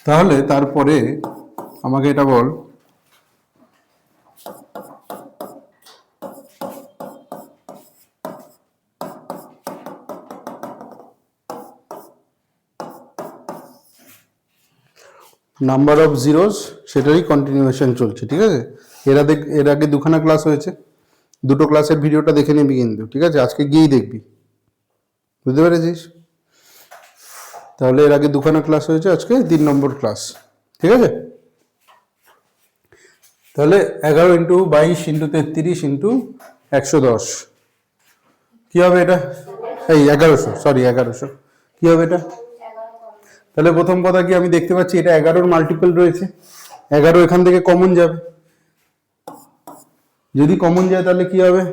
তাহলে তারপরে আমাকে এটা বল, নাম্বার অফ জিরোস সেটারই কন্টিনিউয়েশন চলছে, ঠিক আছে? এর আগে দুখানা ক্লাস হয়েছে, দুটো ক্লাসের ভিডিওটা দেখে নিবি কিন্তু, ঠিক আছে? আজকে গিয়েই দেখবি, বুঝতে পেরেছিস? তাহলে এর আগে দুখানা ক্লাস হয়েছে, আজকে 3 নম্বর ক্লাস, ঠিক আছে? তাহলে 11 ইন্টু 22 ইন্টু 33 ইন্টু 110 কি হবে এটা? এই 1100, সরি 1100 কি হবে এটা? তাহলে প্রথম কথা কি, আমি দেখতে পাচ্ছি এটা 11-র মাল্টিপল রয়েছে, 11 এখান থেকে কমন যাবে, যদি কমন যায় তাহলে কি হবে?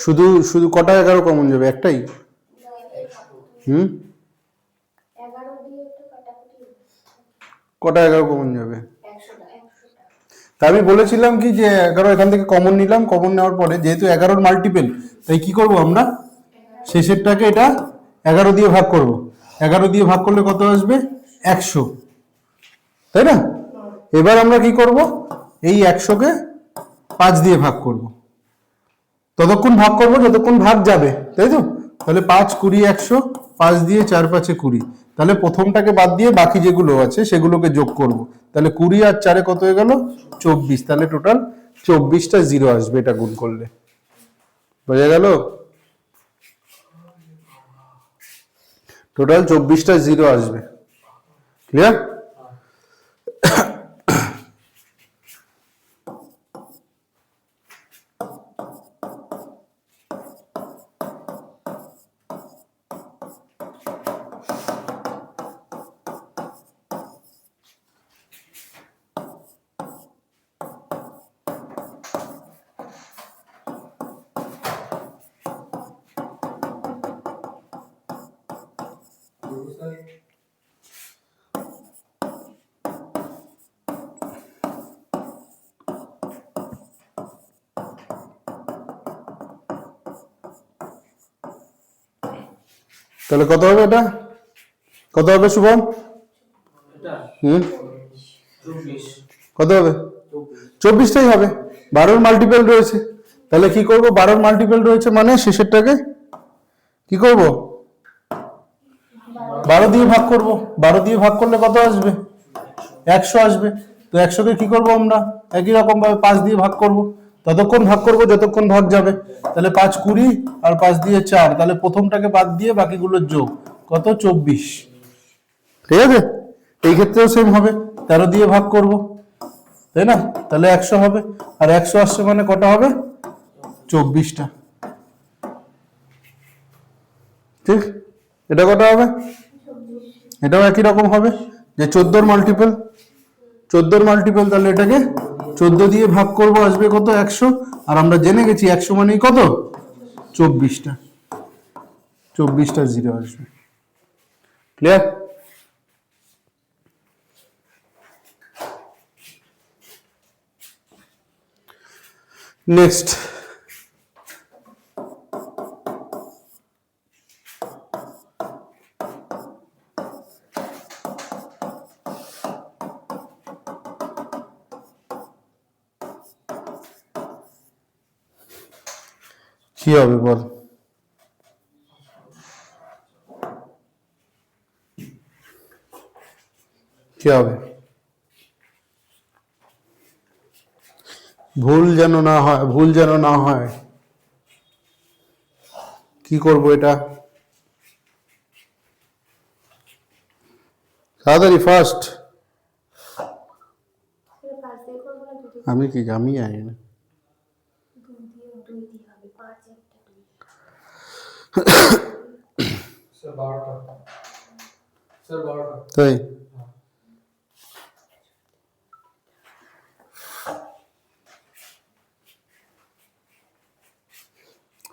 শুধু শুধু কটা 11 কমন যাবে? একটাই। কটা 11 কমন যাবে? তা আমি বলেছিলাম কি যে 11 এখান থেকে কমন নিলাম, কমন নেওয়ার পরে যেহেতু 11-র মাল্টিপল, তাই কি করব আমরা? শেষেরটাকে এটা 11 দিয়ে ভাগ করব। 11 দিয়ে ভাগ করলে কত আসবে? 100, তাই না? এবার আমরা কি করব? এই 100-কে 5 দিয়ে ভাগ করব, ততক্ষণ ভাগ করব যতক্ষণ ভাগ যাবে, তাই তো? তাহলে 5, 20, 100, 5 দিয়ে 4, 5-এ 20, তাহলে প্রথমটাকে বাদ দিয়ে বাকি যেগুলো আছে সেগুলোকে যোগ করব। তাহলে 20 আর 4-এ কত হয়ে গেল? 24। তাহলে টোটাল 24টা জিরো আসবে এটা গুণ করলে, বোঝা গেল? টোটাল 24টা জিরো আসবে, ক্লিয়ার? তাহলে কত হবে এটা? কত হবে শুভম? কত হবে? 24টাই হবে, 12-র মাল্টিপল রয়েছে। তাহলে কি করব? 12-র মাল্টিপল রয়েছে মানে শেষেরটাকে কি করব? 12 দিয়ে ভাগ করব। 12 দিয়ে ভাগ করলে কত আসবে? 100 আসবে। তো 100-কে কি করব আমরা? একই রকম ভাবে 5 দিয়ে ভাগ করব, ততক্ষণ ভাগ করব যতক্ষণ ভাগ যাবে। তাহলে 5, 20 আর 5 দিয়ে 4, তাহলে প্রথমটাকে বাদ দিয়ে বাকিগুলোর যোগ, কত? 24, ঠিক আছে? এই ক্ষেত্রেও সেম হবে, 13 দিয়ে ভাগ করব, তাই না? তাহলে 100 হবে, আর 100 আসছে মানে কটা হবে? 24টা, ঠিক? এটা কটা হবে? এটাও একই রকম হবে, যে 14-র মাল্টিপল, 14-র মাল্টিপল, তাহলে এটাকে 14 দিয়ে ভাগ করব, আসবে কত? 100। আর আমরা জেনে গেছি 100 মানেই কত? 24টা, 24টা জিরো আসবে, ক্লিয়ার? নেক্সট, কি হবে বল? কি হবে? ভুল যেন না হয়, ভুল যেন না হয়, কি করব এটা? তাড়াতাড়ি ফার্স্ট। আমি কি, আমি জানি না। তাই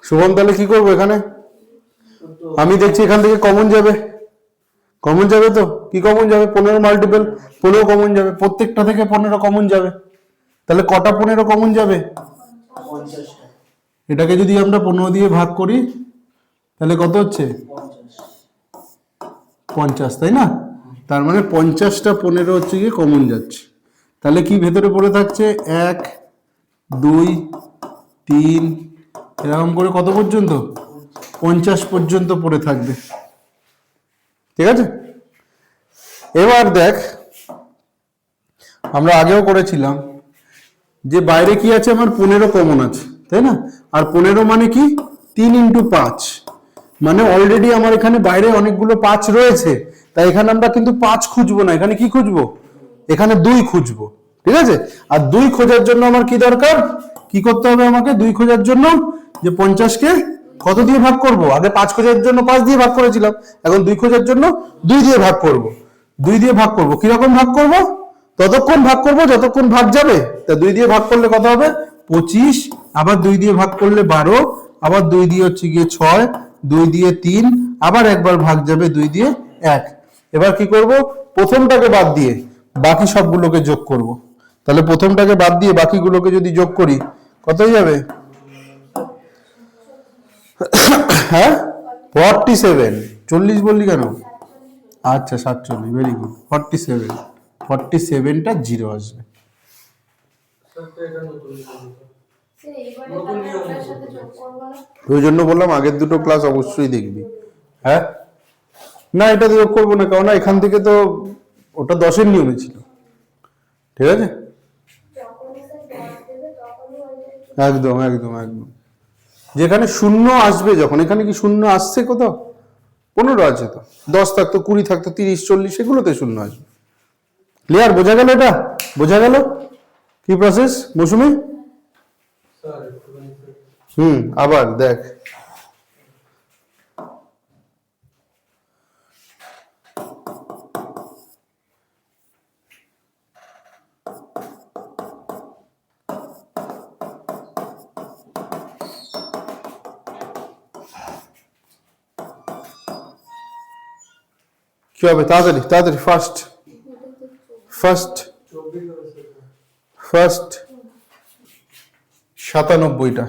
শুভম, তাহলে কি করবো এখানে? আমি দেখছি এখান থেকে কমন যাবে, কমন যাবে তো? কি কমন যাবে? 15 মাল্টিপল, 15 কমন যাবে, প্রত্যেকটা থেকে 15 কমন যাবে। তাহলে কটা 15 কমন যাবে? এটাকে যদি আমরা 15 দিয়ে ভাগ করি তাহলে কত হচ্ছে? 50, তাই না? তার মানে 50টা 15 হচ্ছে গিয়ে কমন যাচ্ছে। তাহলে কি ভেতরে পড়ে থাকছে? 1 2 3 এরকম করে কত পর্যন্ত? 50 পর্যন্ত পড়ে থাকবে। ঠিক আছে, এবার দেখ আমরা আগেও করেছিলাম যে বাইরে কি আছে, আমার 15 কমন আছে, তাই না? আর 15 মানে কি? 3 × 5, মানে অলরেডি আমার এখানে বাইরে অনেকগুলো 5 রয়েছে, তাই এখানে আমরা কিন্তু 5 খুঁজবো না, এখানে কি খুঁজবো? এখানে 2 খুঁজবো। ঠিক আছে, আর 2 খোঁজার জন্য আমার কি দরকার? কি করতে হবে আমাকে 2 খোঁজার জন্য? যে 50কে কত দিয়ে ভাগ করব? আগে 5 খোঁজার জন্য 5 দিয়ে ভাগ করেছিলাম, এখন 2 খোঁজার জন্য 2 দিয়ে ভাগ করব। 2 দিয়ে ভাগ করব, কিরকম ভাগ করব? ততক্ষণ ভাগ করব যতক্ষণ ভাগ যাবে। তা 2 দিয়ে ভাগ করলে কত হবে? 25, আবার 2 দিয়ে ভাগ করলে 12, আবার 2 দিয়ে হচ্ছে গিয়ে 6, 2 দিয়ে 3, আবার একবার ভাগ যাবে 2 দিয়ে 1। এবার কি করব? প্রথমটাকে বাদ দিয়ে বাকি সবগুলোকে যোগ করব। তাহলে প্রথমটাকে বাদ দিয়ে বাকিগুলোকে যদি যোগ করি কত হয়ে যাবে? হ্যাঁ 47, 40 বললি কেন? আচ্ছা 47, ভেরি গুড। 47, 47টা 0 আসবে। ওই জন্য বললাম আগের দুটো ক্লাস অবশ্যই দেখবি। হ্যাঁ, না এটা যোগ করবো না, কারণ এখান থেকে তো ওটা 10-এর নিয়মে ছিল। ঠিক আছে, একদম একদম একদম। যেখানে শূন্য আসবে, যখন এখানে কি শূন্য আসছে কোথাও? 15 আছে তো, 10 থাকতো, 20 থাকতো, 30 40 এগুলোতে শূন্য আসবে। ক্লিয়ার? বোঝা গেল? এটা বোঝা গেল কি প্রসেস মৌসুমী? আবার দেখ, কি হবে? তাড়াতাড়ি তাড়াতাড়ি, ফার্স্ট ফার্স্ট ফার্স্ট 97টা।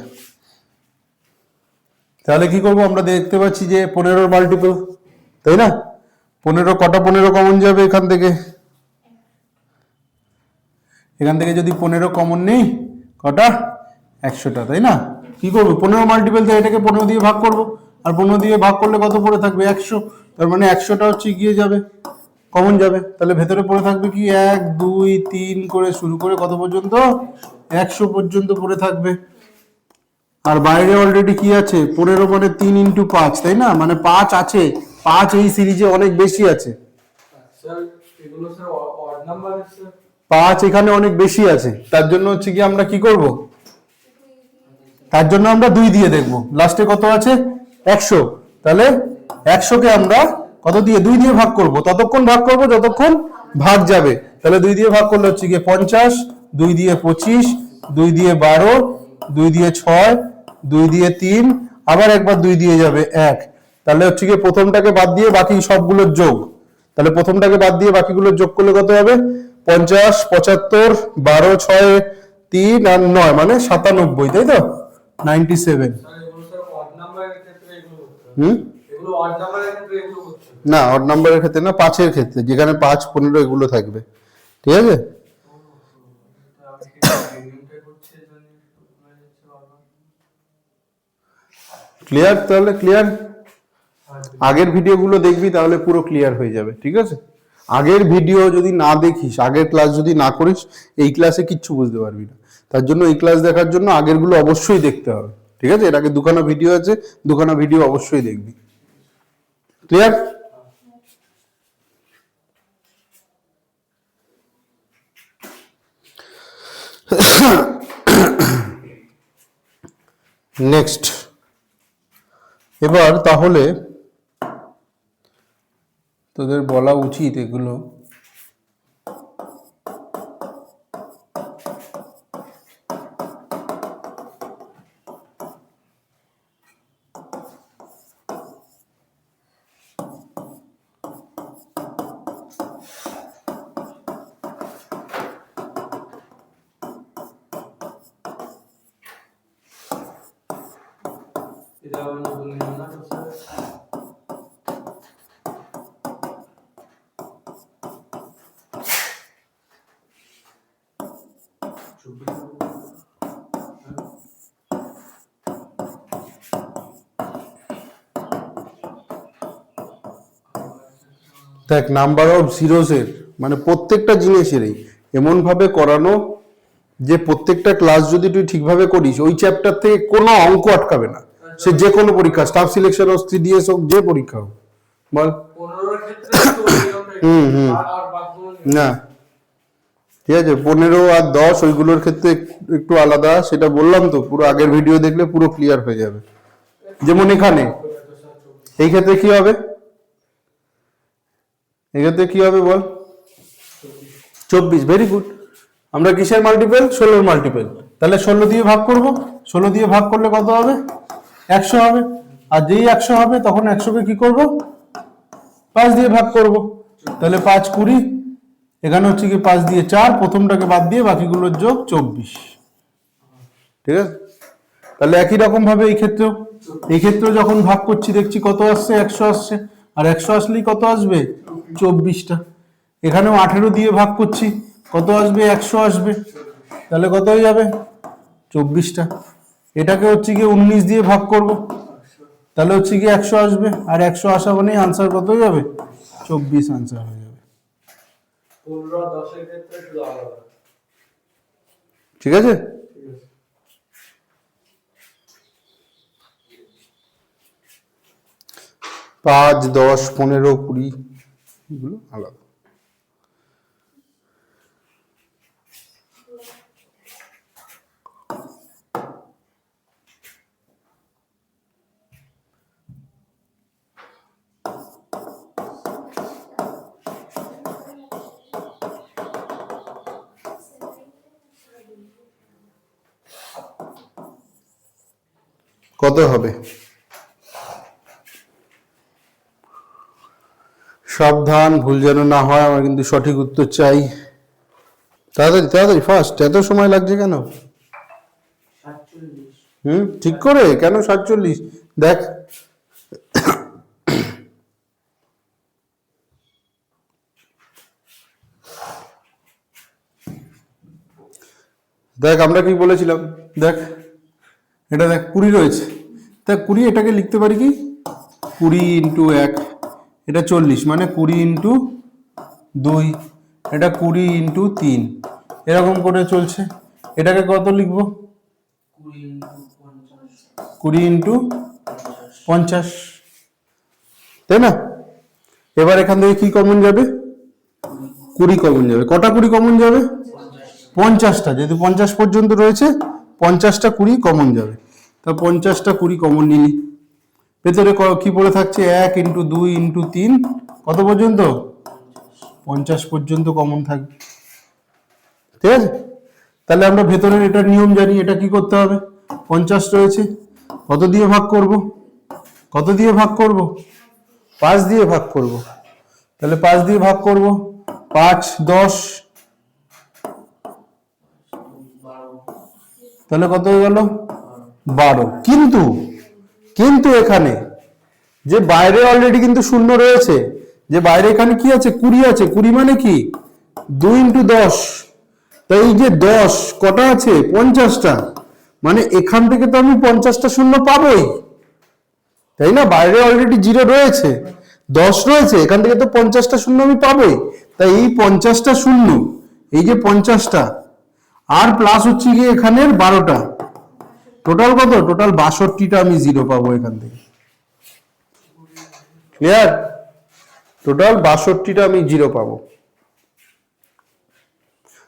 তাহলে কি করব? আমরা দেখতে পাচ্ছি যে 15 মাল্টিপল, তাই না? 15 কটা 15 কমন যাবে এখান থেকে? এখান থেকে যদি 15 কমন নেই, কটা? 100টা, তাই না? কি করবো? 15 মাল্টিপল দিয়ে এটাকে 15 দিয়ে ভাগ করব, আর 15 দিয়ে ভাগ করলে কত পড়ে থাকবে? 100। তার মানে 100টা হচ্ছে গিয়ে যাবে, কমন যাবে। তাহলে ভেতরে পড়ে থাকবে কি? 1 2 3 করে শুরু করে কত পর্যন্ত? 100 পর্যন্ত পড়ে থাকবে। আর বাইরে অলরেডি কি আছে? 15 মানে 3 × 5, তাই না? মানে 5 আছে, 5 এই সিরিজে অনেক বেশি আছে। 5 এখানে অনেক বেশি আছে, তার জন্য হচ্ছে কি আমরা কি করব? তার জন্য আমরা 2 দিয়ে দেখব। লাস্টে কত আছে? 100। তাহলে 100কে আমরা কত দিয়ে? 2 দিয়ে ভাগ করব, ততক্ষণ ভাগ করব যতক্ষণ ভাগ যাবে। তাহলে 2 দিয়ে ভাগ করলে হচ্ছে গিয়ে 50, 2 দিয়ে 25, 2 দিয়ে 12, 2 দিয়ে 6, 2 দিয়ে 3, আবার একবার 2 দিয়ে যাবে 1। তাহলে হচ্ছে গিয়ে প্রথমটাকে বাদ দিয়ে বাকি সবগুলোর যোগ। তাহলে প্রথমটাকে বাদ দিয়ে বাকিগুলোর যোগ করলে কত হবে? 50 75, 12 6 3 আর 9 মানে 97, তাই তো? 97। না অড নাম্বারের ক্ষেত্রে না, 5-এর ক্ষেত্রে, যেখানে 5 15 এগুলো থাকবে। ঠিক আছে, ক্লিয়ার? তাহলে ক্লিয়ার? আগের ভিডিওগুলো দেখবি তাহলে পুরো ক্লিয়ার হয়ে যাবে। ঠিক আছে, আগের ভিডিও যদি না দেখিস, আগের ক্লাস যদি না করিস, এই ক্লাসে কিচ্ছু বুঝতে পারবি না। তার জন্য এই ক্লাস দেখার জন্য আগেরগুলো অবশ্যই দেখতে হবে। ঠিক আছে, এর আগে দুখানা ভিডিও আছে, দুখানা ভিডিও অবশ্যই দেখবি। ক্লিয়ার? নেক্সট, এবার তাহলে তোদের বলা উচিত এগুলো। দেখ নাম্বার অফ জিরোসের মানে প্রত্যেকটা জিনিসেরই এমন ভাবে করানো যে প্রত্যেকটা ক্লাস যদি তুই ঠিকভাবে করিস ওই চ্যাপ্টার থেকে কোনো অঙ্ক আটকাবে না, সে যে কোনো পরীক্ষা, স্টাফ সিলেকশন হোক, সিডিএস হোক, যে পরীক্ষা হোক। বল। হুম হুম না ঠিক আছে, 15 আর 10 ওইগুলোর ক্ষেত্রে একটু আলাদা, সেটা বললাম তো, পুরো আগের ভিডিও দেখলে পুরো ক্লিয়ার হয়ে যাবে। যেমন এখানে এই ক্ষেত্রে কি হবে, এক্ষেত্রে কি হবে বল, 24, ভেরি গুড। আমরা কিসের মাল্টিপল, 16 মাল্টিপল, তাহলে 16 দিয়ে ভাগ করব, 16 দিয়ে ভাগ করলে কত হবে, 100 হবে। আর যেই 100 হবে তখন 100কে কি করব, 5 দিয়ে ভাগ করব, তাহলে 5 20, এখানে হচ্ছে কি 5 দিয়ে 4, প্রথমটাকে বাদ দিয়ে বাকিগুলোর যোগ 24, ঠিক আছে। তাহলে একই রকম ভাবে এই ক্ষেত্রেও যখন ভাগ করছি দেখছি কত আসছে, 100 আসছে, আর 100 আসলেই কত আসবে, 24টা। এখানেও 18 দিয়ে ভাগ করছি, কত আসবে, 100 আসবে, তাহলে কত হয়ে যাবে, 24টা। এটাকে হচ্ছে কি 19 দিয়ে ভাগ করব, তাহলে হচ্ছে কি 100 আসবে, আর 100 আসা মানে আনসার কত হয়ে যাবে, 24 আনসার হয়ে যাবে। ঠিক আছে। 5, 10, 15, 20 এগুলো আলাদা। কত হবে, সাবধান, ভুল যেন না হয়, আমার কিন্তু সঠিক উত্তর চাই। তাড়াতাড়ি তাড়াতাড়ি ফার্স্ট, এত সময় লাগছে কেন? ঠিক করে কেন 47? দেখ দেখ আমরা কি বলেছিলাম, দেখ এটা দেখ 20 রয়েছে, দেখ 20, এটাকে লিখতে পারি কি 20 ইন্টু 1, এটা 40, মানে 20 ইন্টু 2, এটা 20 ইন্টু 3, এরকম করে চলছে। এটাকে কত লিখবো, 20 ইন্টু 50, তাই না? এবার এখান থেকে কি কমন যাবে, 20 কমন যাবে। কটা 20 কমন যাবে, 50টা, যেহেতু 50 পর্যন্ত রয়েছে 50টা 20 কমন যাবে, তা 50টা 20 কমন নিলি। ভেতরে কি পড়ে থাকছে, 1 ইন্টু 2 ইন্টু 3, কত পর্যন্ত, 50 পর্যন্ত কমন থাকবে, ঠিক আছে। তাহলে আমরা ভেতরের এটার নিয়ম জানি, এটা কি করতে হবে, 50 রয়েছে, কত দিয়ে ভাগ করব, কত দিয়ে ভাগ করব, 5 দিয়ে ভাগ করব, তাহলে 5 দিয়ে ভাগ করব, 5, 10, তাহলে কত হয়ে গেল, 12। কিন্তু কিন্তু এখানে যে বাইরে অলরেডি কিন্তু শূন্য রয়েছে, যে বাইরে এখানে কি আছে, 20 আছে, 20 মানে কি 2 ইন্টু 10, তাই এই যে 10 কটা আছে, 50টা, মানে এখান থেকে তো আমি 50টা শূন্য পাবোই, তাই না? বাইরে অলরেডি 0 রয়েছে, 10 রয়েছে, এখান থেকে তো 50টা শূন্য আমি পাবোই। তাই এই 50টা শূন্য, এই যে 50টা, আর প্লাস হচ্ছে গিয়ে এখানের 12টা, টোটাল কত, টোটাল 62টা আমি 0 পাবো এখান থেকে, ক্লিয়ার? টোটাল 62টা আমি 0 পাবো।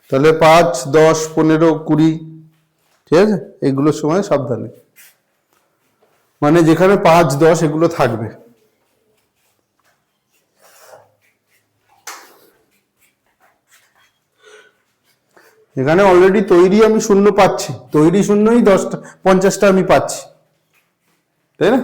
তাহলে 5, 10, 15, 20, ঠিক আছে, এগুলোর সময় সাবধানে, মানে যেখানে 5, 10 এগুলো থাকবে। এখানে অলরেডি তৈরি আমি শূন্য পাচ্ছি, তৈরি শূন্যই 10টা 50টা আমি পাচ্ছি, তাই না?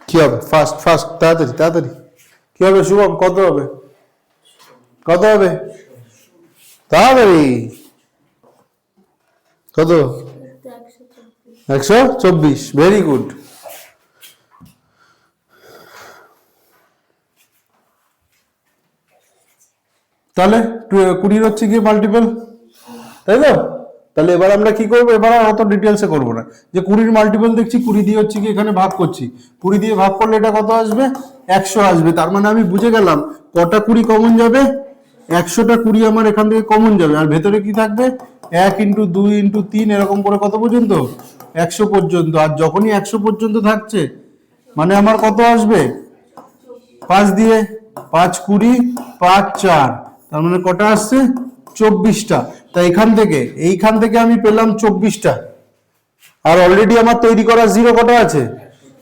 কি হবে? ফাস্ট ফাস্ট, তাড়াতাড়ি তাড়াতাড়ি। কি হবে শুভম? কত হবে? কত হবে? তাড়াতাড়ি। কত? 124। Very good. তাহলে 20 হচ্ছে কি মাল্টিপল, তাই তো? তাহলে এবার আমরা কি করবো? এবার আর অত ডিটেলসে করবো না, যে 20 মাল্টিপল দেখছি 20 দিয়ে হচ্ছে কি এখানে ভাগ করছি, 20 দিয়ে ভাগ করলে এটা কত আসবে? 100 আসবে। তার মানে আমি বুঝে গেলাম কটা 20 কমন যাবে? 100টা 20 আমার এখান থেকে কমন যাবে। আর ভেতরে কি থাকবে? 1 ইন্টু 2 ইন্টু 3 এরকম করে কত পর্যন্ত? 100 পর্যন্ত। আর যখনই 100 পর্যন্ত থাকছে মানে আমার কত আসবে? 5 দিয়ে 5 20 5 4, তার মানে কটা আসছে? 24টা। তা এইখান থেকে আমি পেলাম 24টা। আর অলরেডি আমার তৈরি করা জিরো কটা আছে?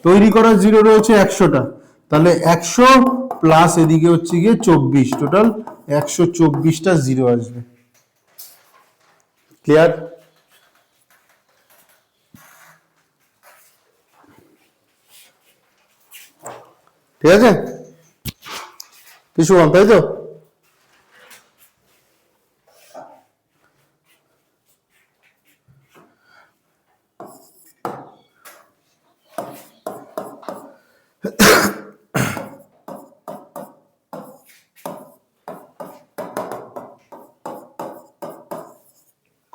তৈরি করা জিরো রয়েছে 100টা। তাহলে 100 প্লাস এদিকে হচ্ছে গিয়ে 24, টোটাল 124টা জিরো আসবে। ক্লিয়ার? ঠিক আছে কিছু, তাই তো?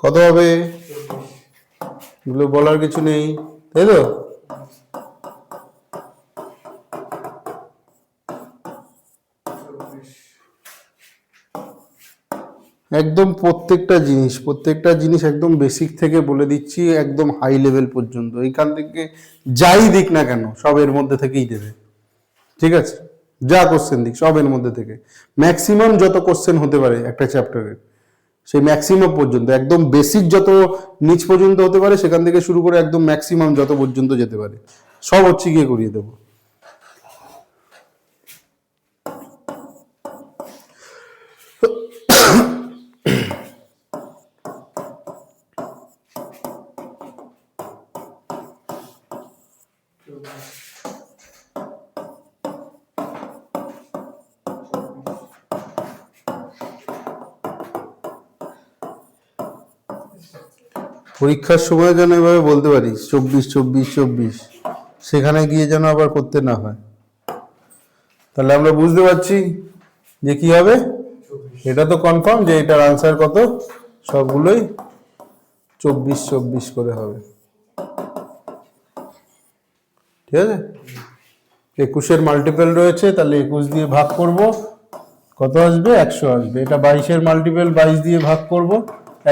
কত হবে? এগুলো বলার কিছু নেই, তাই তো? একদম প্রত্যেকটা জিনিস একদম বেসিক থেকে বলে দিচ্ছি, একদম হাই লেভেল পর্যন্ত। এইখান থেকে যাই দিক না কেন সব এর মধ্যে থেকেই দেবে। ঠিক আছে? যা কোশ্চেন দিক সব এর মধ্যে থেকে, ম্যাক্সিমাম যত কোশ্চেন হতে পারে একটা চ্যাপ্টারের, সেই ম্যাক্সিমাম পর্যন্ত, একদম বেসিক যত নিচ পর্যন্ত হতে পারে সেখান থেকে শুরু করে একদম ম্যাক্সিমাম যত পর্যন্ত যেতে পারে সব হচ্ছে গিয়ে করিয়ে দেবো। পরীক্ষার সময় যেন এভাবে বলতে পারিস 24 24 24, সেখানে গিয়ে যেন আবার করতে না হয়। তাহলে আমরা বুঝতে পারছি যে কি হবে। এটা তো কনফার্ম যে এটার আনসার কত, সবগুলোই 24 24 করে হবে। ঠিক আছে? 21-এর মাল্টিপল রয়েছে, তাহলে 21 দিয়ে ভাগ করব, কত আসবে? 100 আসবে। এটা 22-এর মাল্টিপল 22 দিয়ে ভাগ করব,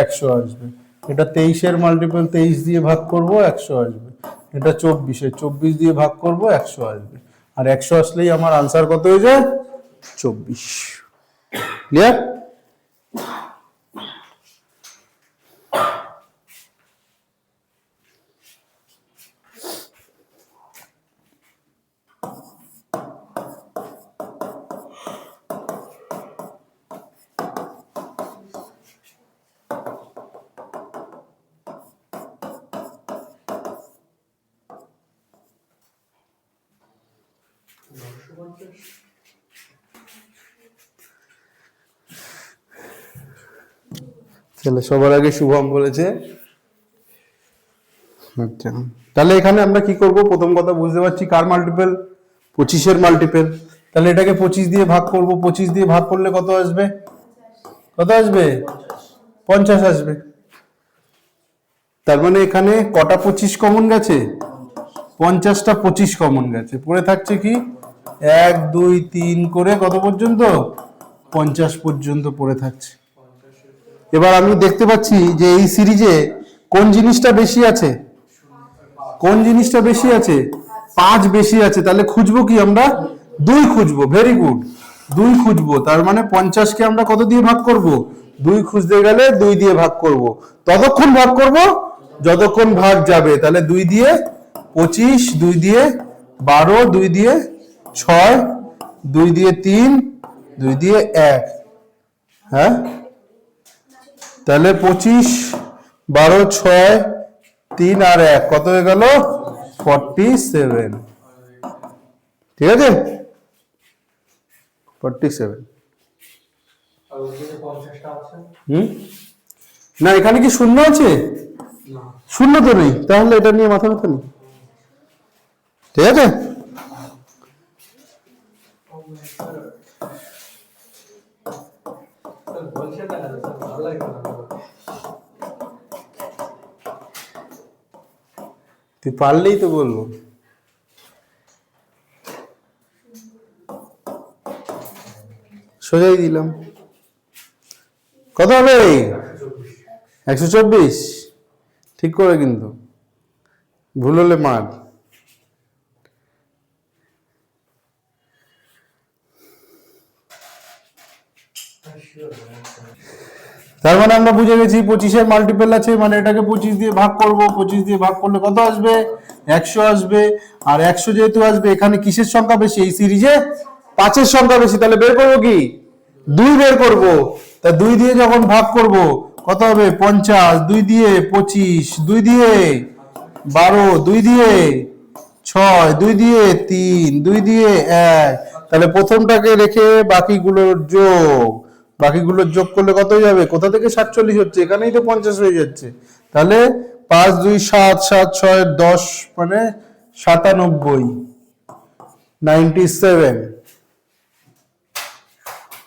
100 আসবে। এটা 23-এর মাল্টিপল 23 দিয়ে ভাগ করব, 100 আসবে। এটা 24-এর 24 দিয়ে ভাগ করব, 100 আসবে। আর 100 আসলেই আমার আনসার কত হয়ে যায়? 24। ক্লিয়ার? তাহলে সবার আগে শুভম বলেছে। আচ্ছা, তাহলে এখানে আমরা কি করব? প্রথম কথা বুঝতে পারছি কার মাল্টিপল? 25-এর মাল্টিপল। তাহলে এটাকে 25 দিয়ে ভাগ করব, 25 দিয়ে ভাগ করলে কত আসবে? কত আসবে? 50 আসবে। তার মানে এখানে কটা 25 কমন গেছে? 50টা 25 কমন গেছে। পড়ে থাকছে কি? 1 2 3 করে কত পর্যন্ত? 50 পর্যন্ত পড়ে থাকছে। এবার আমি দেখতে পাচ্ছি যে এই সিরিজে কোন জিনিসটা বেশি আছে? কোন জিনিসটা বেশি আছে? 5 বেশি আছে। তাহলে খুঁজবো কি আমরা? 2 খুঁজবো। ভেরি গুড, 2 খুঁজবো। তার মানে 50কে আমরা কত দিয়ে ভাগ করব? 2 খুঁজতে গেলে 2 দিয়ে ভাগ করব। ততক্ষণ ভাগ করব যতক্ষণ ভাগ যাবে। তাহলে 2 দিয়ে 25, 2 দিয়ে 12, 2 দিয়ে 6, 2 দিয়ে 3, 2 দিয়ে 1। হ্যাঁ, তাহলে 25 12 6 3 আর 1 কত হয়ে গেল? 47। ঠিক আছে 47। না এখানে কি শূন্য আছে? শূন্য তো নেই, তাহলে এটা নিয়ে মাথা ব্যথা নেই। ঠিক আছে তুই পারলেই তো বলবো। সোজাই দিলাম। কত হবে? 124। ঠিক করে কিন্তু, ভুল হলে মার। তার মানে আমরা বুঝে গেছি 25-এর মাল্টিপল আছে, মানে এটাকে 25 দিয়ে ভাগ করব। 25 দিয়ে ভাগ করলে কত আসবে? 100 আসবে। আর 100 যেহেতু আসবে, এখানে কিসের সংখ্যা বেশি? এই সিরিজে 5-এর সংখ্যা বেশি। তাহলে বের করবো কি? 2 বের করব। তা 2 দিয়ে যখন ভাগ করব কত হবে? 50। 2 দিয়ে 25, 2 দিয়ে 12, 2 দিয়ে 6, 2 দিয়ে 3, 2 দিয়ে 1। তাহলে প্রথমটাকে রেখে বাকিগুলোর যোগ করলে কত হয়ে যাবে? কোথা থেকে 47 হচ্ছে? এখানেই তো 50 হয়ে যাচ্ছে। তাহলে 5 2 7 7 6 10 মানে 97, 97।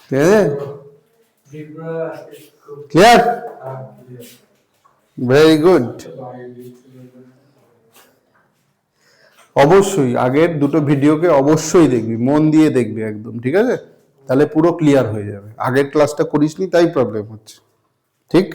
ঠিক আছে, ক্লিয়ার, ভেরি গুড। অবশ্যই আগের দুটো ভিডিওকে অবশ্যই দেখবি, মন দিয়ে দেখবি একদম, ঠিক আছে? তাহলে পুরো ক্লিয়ার হয়ে যাবে। আগের ক্লাসটা করিসনি তাই প্রবলেম হচ্ছে, ঠিক?